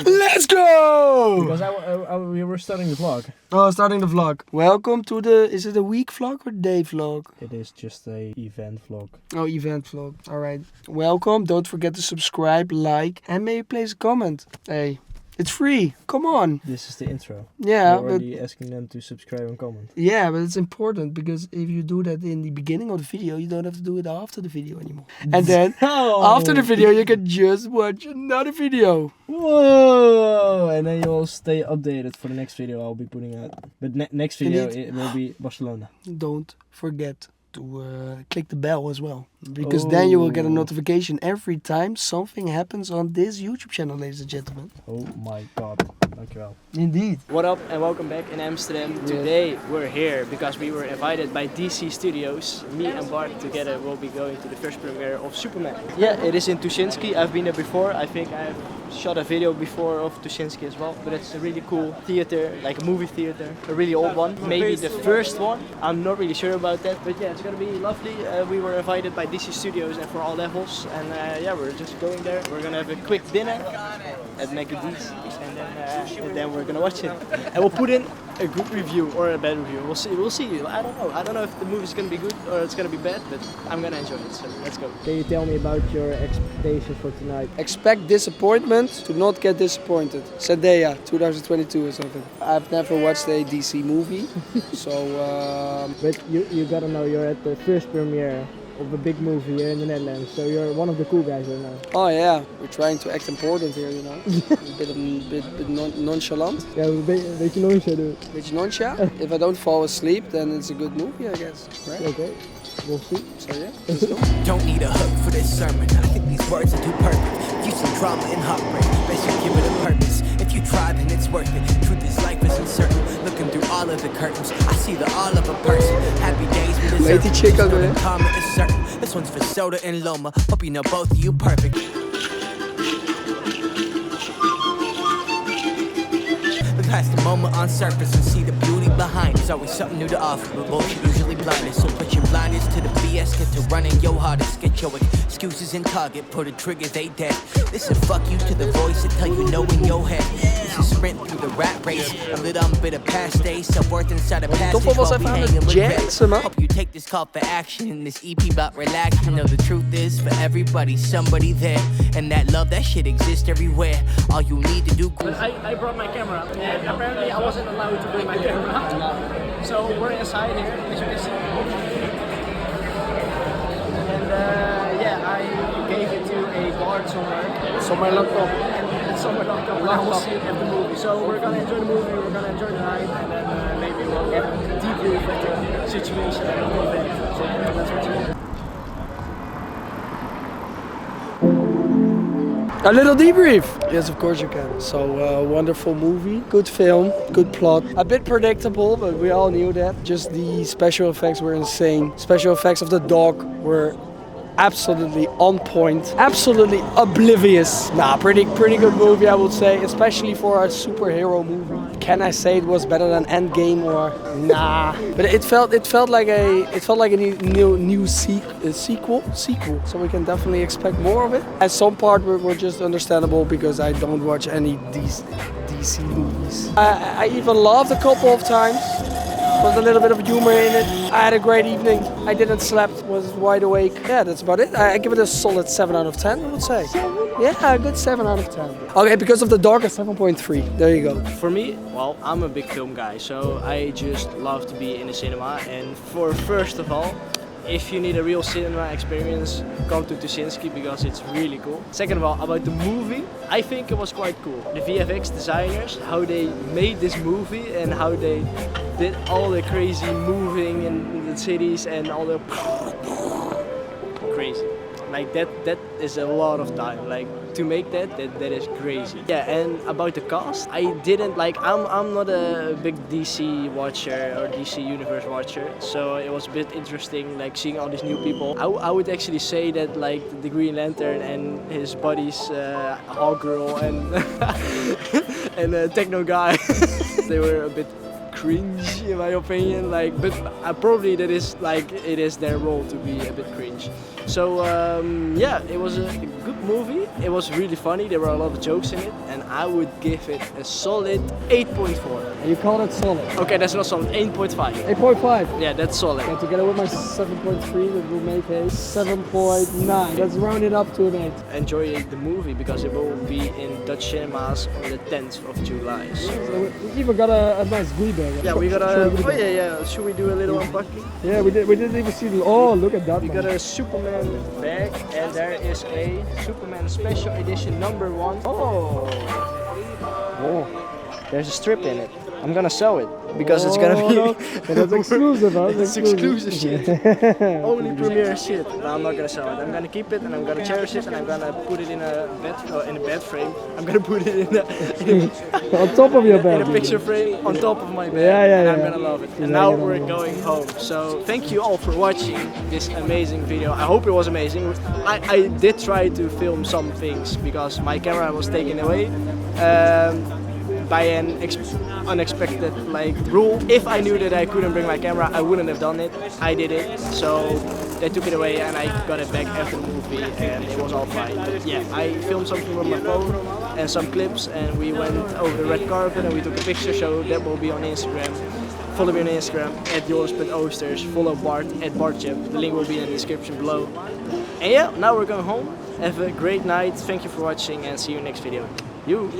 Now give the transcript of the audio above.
Let's go! Because we were starting the vlog. Oh, starting the vlog. Welcome to the... Is it a week vlog or day vlog? It is just a event vlog. Oh, event vlog. Alright. Welcome. Don't forget to subscribe, like, and maybe place a comment. Hey, it's free. Come on. This is the intro. Yeah, We're already asking them to subscribe and comment. Yeah, but it's important because if you do that in the beginning of the video, you don't have to do it after the video anymore. And then after the video, you can just watch another video. Whoa! And then you'll stay updated for the next video I'll be putting out. But next video it will be Barcelona. Don't forget to click the bell as well, because then you will get a notification every time something happens on this YouTube channel, ladies and gentlemen. Oh my god. Dankjewel. Indeed. What up and welcome back in Amsterdam. Yes. Today we're here because we were invited by DC Studios. Me and Bart together will be going to the first premiere of Superman. Yeah, it is in Tuschinski. I've been there before. I think I've shot a video before of Tuschinski as well. But it's a really cool theater, like a movie theater. A really old one. Maybe the first one. I'm not really sure about that. But yeah, it's gonna be lovely. We were invited by DC Studios and for all levels. And yeah, we're just going there. We're gonna have a quick dinner at McD's. And then we're gonna watch it, and we'll put in a good review or a bad review. We'll see. We'll see. I don't know if the movie's gonna be good or it's gonna be bad, but I'm gonna enjoy it. So let's go. Can you tell me about your expectations for tonight? Expect disappointment to not get disappointed. Zendaya, 2022 or something. I've never watched a DC movie, so. But you gotta know you're at the first premiere of a big movie here in the Netherlands, so you're one of the cool guys right now. Oh yeah, we're trying to act important here, you know. a bit nonchalant. Yeah, een beetje nonchalant doen. Beetje nonchalant. If I don't fall asleep, then it's a good movie, I guess. Right? Okay, we'll see. So yeah, let's go. Don't need a hook for this sermon. I think these words are too perfect. Use some drama and heartbreak. Best you give it a purpose. If you try, then it's worth it. Truth is, life is uncertain. Looking through all of the curtains, I see the all of a person. Happy days with a Lady chick over there. Karma is certain. This one's for Soda and Loma. Hope you know both of you perfect. Look past the moment on surface and see the beauty behind. There's always something new to offer, but bullshit usually blinders. So put your blinders to the BS, get to running your hardest. Get your excuses in target, pull the trigger, they dead. This is fuck you to the voice that tell you no in your head. This is sprint through the rat race. A little bit of past days, self-worth inside a passage. Toch wel was even aan het jazzen, man. Hope you take this call for action in this EP about relax. You know the truth is for everybody, somebody there. And that love, that shit exists everywhere. All you need to do. But I brought my camera, and apparently I wasn't allowed to bring my camera. So we're inside here, as you can see. And yeah, I gave it to a guard somewhere. It's on my laptop. And it's on my laptop. And I will see it at the movie. So we're gonna enjoy the movie, we're gonna enjoy the night, and then maybe we'll get a debrief of the situation at the event. So that's what you do. A little debrief. Yes, of course you can. So, wonderful movie, good film, good plot. A bit predictable, but we all knew that. Just the special effects were insane. Special effects of the dog were absolutely on point, absolutely oblivious. Nah, pretty good movie, I would say, especially for a superhero movie. Can I say it was better than Endgame or nah? But it felt like a new sequel. So we can definitely expect more of it. At some part were just understandable because I don't watch any DC movies. I even laughed a couple of times. Was a little bit of humor in it. I had a great evening. I didn't sleep, was wide awake. Yeah, that's about it. I give it a solid 7 out of 10, I would say. Yeah, a good 7 out of 10. Okay, because of the dog, a 7.3. There you go. For me, well, I'm a big film guy, so I just love to be in the cinema. And for first of all, if you need a real cinema experience, come to Tuschinski because it's really cool. Second of all, about the movie, I think it was quite cool. The VFX designers, how they made this movie and how they did all the crazy moving in the cities and all the crazy. Like that is a lot of time. Like to make that is crazy. Yeah, and about the cast, I didn't like. I'm not a big DC watcher or DC Universe watcher, so it was a bit interesting, like seeing all these new people. I would actually say that like the Green Lantern and his buddies, Hawkgirl and and Techno Guy, they were a bit cringe in my opinion. Like, but probably that is like it is their role to be a bit cringe. So yeah, it was a good movie. It was really funny. There were a lot of jokes in it, and I would give it a solid 8.4. And you call it solid. Okay, that's not solid. 8.5. 8.5. Yeah, that's solid. And together with my 7.3, that will make a 7.9. Let's round it up to an 8. Enjoy the movie because it will be in Dutch cinemas on the 10th of July. So We even got a nice goodie bag. yeah, we got a. Oh yeah. Should we do a little unpacking? Yeah, we didn't even see the. Oh, look at that. We got a Superman bag, and there is a Superman Special Edition #1. Oh, there's a strip in it. I'm gonna sell it because it's gonna be. No. That's exclusive, huh? It's exclusive shit. Only premiere shit. No, I'm not gonna sell it. I'm gonna keep it and I'm gonna cherish it and I'm gonna put it in a bed frame. I'm gonna put it in On top of your bed. in a picture frame on top of my bed. Yeah, and yeah. I'm gonna love it. And now we're going home. So thank you all for watching this amazing video. I hope it was amazing. I did try to film some things because my camera was taken away. By an unexpected rule. If I knew that I couldn't bring my camera, I wouldn't have done it. I did it, so they took it away and I got it back after the movie and it was all fine. But yeah, I filmed something with my phone and some clips and we went over the red carpet and we took a picture, so that will be on Instagram. Follow me on Instagram @Joris.Oosters. Follow Bart @BartChip. The link will be in the description below. And yeah, now we're going home. Have a great night. Thank you for watching and see you next video. You.